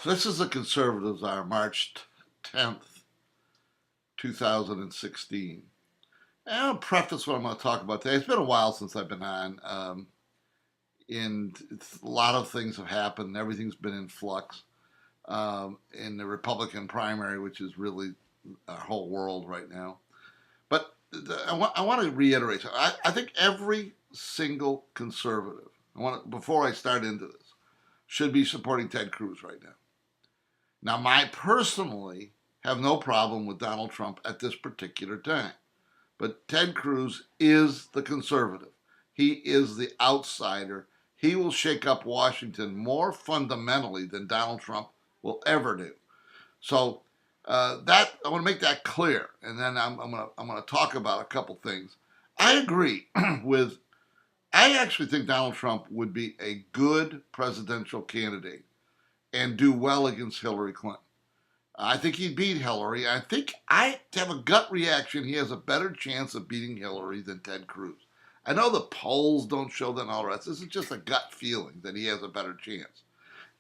So this is the Conservatives are March 10th, 2016. And I'll preface what I'm going to talk about today. It's been a while since I've been on, and a lot of things have happened. Everything's been in flux in the Republican primary, which is really our whole world right now. But I want to reiterate, I think every single conservative, before I start into this, should be supporting Ted Cruz right now. Now, I personally have no problem with Donald Trump at this particular time. But Ted Cruz is the conservative. He is the outsider. He will shake up Washington more fundamentally than Donald Trump will ever do. So that I want to make that clear, and then I'm going to talk about a couple things. I agree with. I actually think Donald Trump would be a good presidential candidate and do well against Hillary Clinton. I think he'd beat Hillary. I have a gut reaction he has a better chance of beating Hillary than Ted Cruz. I know the polls don't show that and all the rest. This is just a gut feeling that he has a better chance.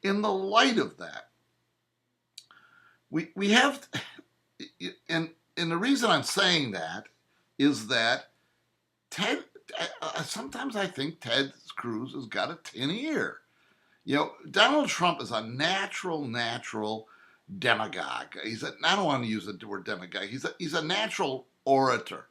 In the light of that, we have, and the reason I'm saying that is that Ted, sometimes I think Ted Cruz has got a tin ear. You know, Donald Trump is a natural demagogue. I don't want to use the word demagogue. He's a natural orator.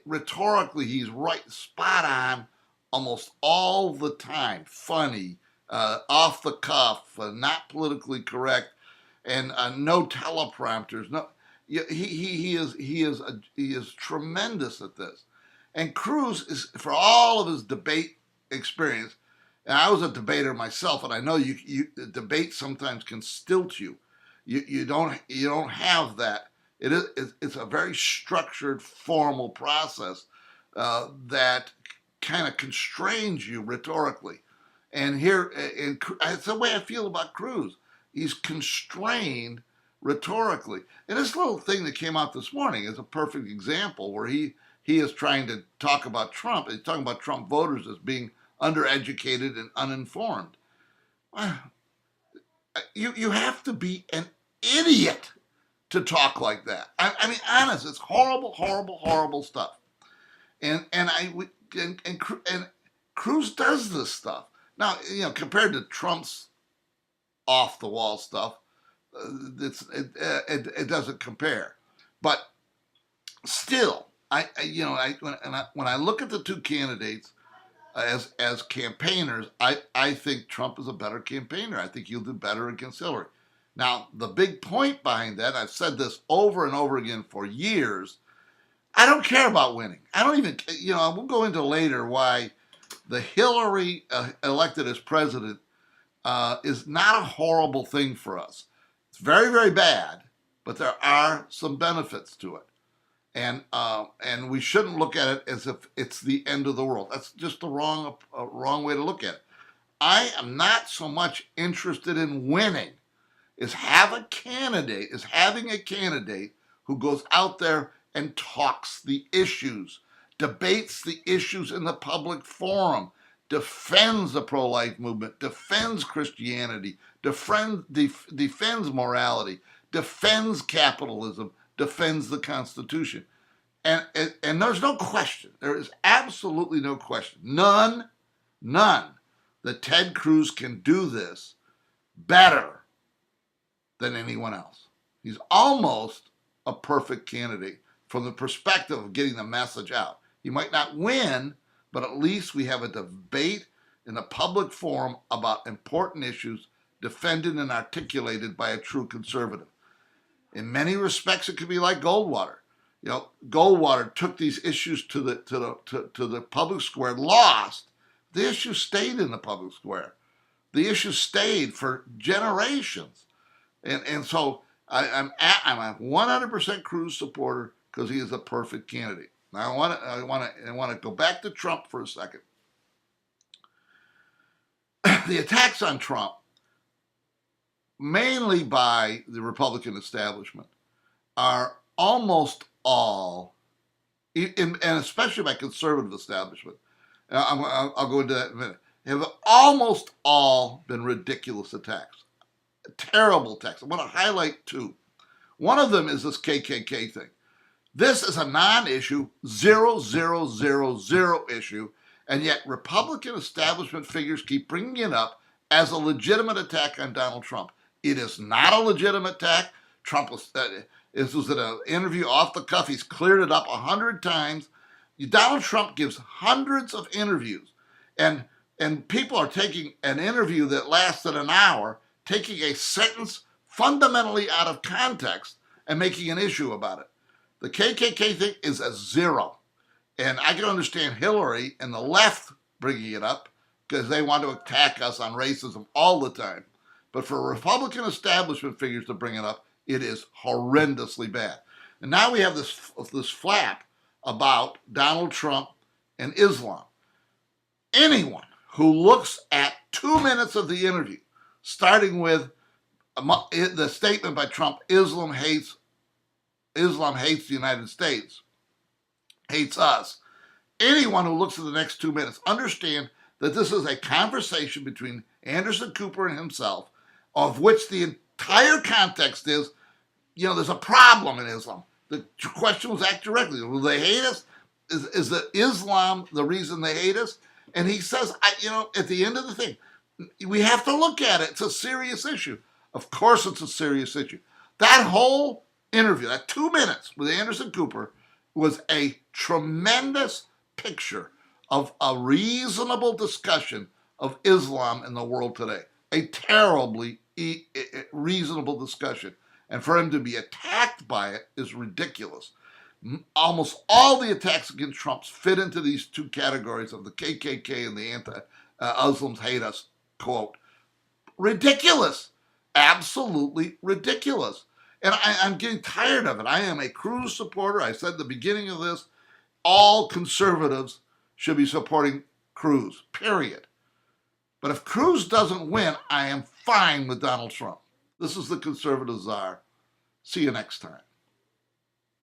Rhetorically, he's right, spot on, almost all the time. Funny, off the cuff, not politically correct, and no teleprompters. No, he is tremendous at this. And Cruz is, for all of his debate experience. And I was a debater myself, and I know debate sometimes can stilt you. You don't have that. It's a very structured, formal process that kind of constrains you rhetorically. And that's the way I feel about Cruz. He's constrained rhetorically. And this little thing that came out this morning is a perfect example where he is trying to talk about Trump. He's talking about Trump voters as being undereducated and uninformed. You have to be an idiot to talk like that. I mean, honest, it's horrible stuff. And Cruz does this stuff. Now, compared to Trump's off the wall stuff, it doesn't compare. But still, when I look at the two candidates, as campaigners, I think Trump is a better campaigner. I think he'll do better against Hillary. Now, the big point behind that, I've said this over and over again for years, I don't care about winning. I don't even, we'll go into later why the Hillary elected as president is not a horrible thing for us. It's very bad, but there are some benefits to it. And we shouldn't look at it as if it's the end of the world. That's just the wrong way to look at it. I am not so much interested in winning as having a candidate who goes out there and talks the issues, debates the issues in the public forum, defends the pro-life movement, defends Christianity, defends morality, defends capitalism, defends the Constitution. And there's no question, there is absolutely no question, none, that Ted Cruz can do this better than anyone else. He's almost a perfect candidate from the perspective of getting the message out. He might not win, but at least we have a debate in a public forum about important issues defended and articulated by a true conservative. In many respects, it could be like Goldwater. Goldwater took these issues to the public square, lost. The issue stayed in the public square. The issue stayed for generations, and so I'm a 100% Cruz supporter because he is a perfect candidate. Now I want to go back to Trump for a second. The attacks on Trump, mainly by the Republican establishment, are almost all, and especially by conservative establishment, I'll go into that in a minute, have almost all been ridiculous attacks. Terrible text. I want to highlight two. One of them is this KKK thing. This is a non-issue, 0000 issue, and yet Republican establishment figures keep bringing it up as a legitimate attack on Donald Trump. It is not a legitimate attack. Trump was, this was in an interview off the cuff. He's cleared it up 100 times. Donald Trump gives hundreds of interviews, and people are taking an interview that lasted an hour, taking a sentence fundamentally out of context and making an issue about it. The KKK thing is a zero. And I can understand Hillary and the left bringing it up because they want to attack us on racism all the time. But for Republican establishment figures to bring it up, it is horrendously bad. And now we have this flap about Donald Trump and Islam. Anyone who looks at 2 minutes of the interview, starting with the statement by Trump, Islam hates the United States, hates us. Anyone who looks at the next 2 minutes understand that this is a conversation between Anderson Cooper and himself, of which the entire context is, there's a problem in Islam. The question was asked directly: will they hate us? Is the Islam the reason they hate us? And he says, at the end of the thing, we have to look at it. It's a serious issue. Of course, it's a serious issue. That whole interview, that 2 minutes with Anderson Cooper, was a tremendous picture of a reasonable discussion of Islam in the world today. A terribly reasonable discussion. And for him to be attacked by it is ridiculous. Almost all the attacks against Trump fit into these two categories of the KKK and the anti-Muslims hate us quote. Ridiculous. Absolutely ridiculous. And I'm getting tired of it. I am a Cruz supporter. I said at the beginning of this, all conservatives should be supporting Cruz, period. But if Cruz doesn't win, I am fine with Donald Trump. This is the Conservative Czar. See you next time.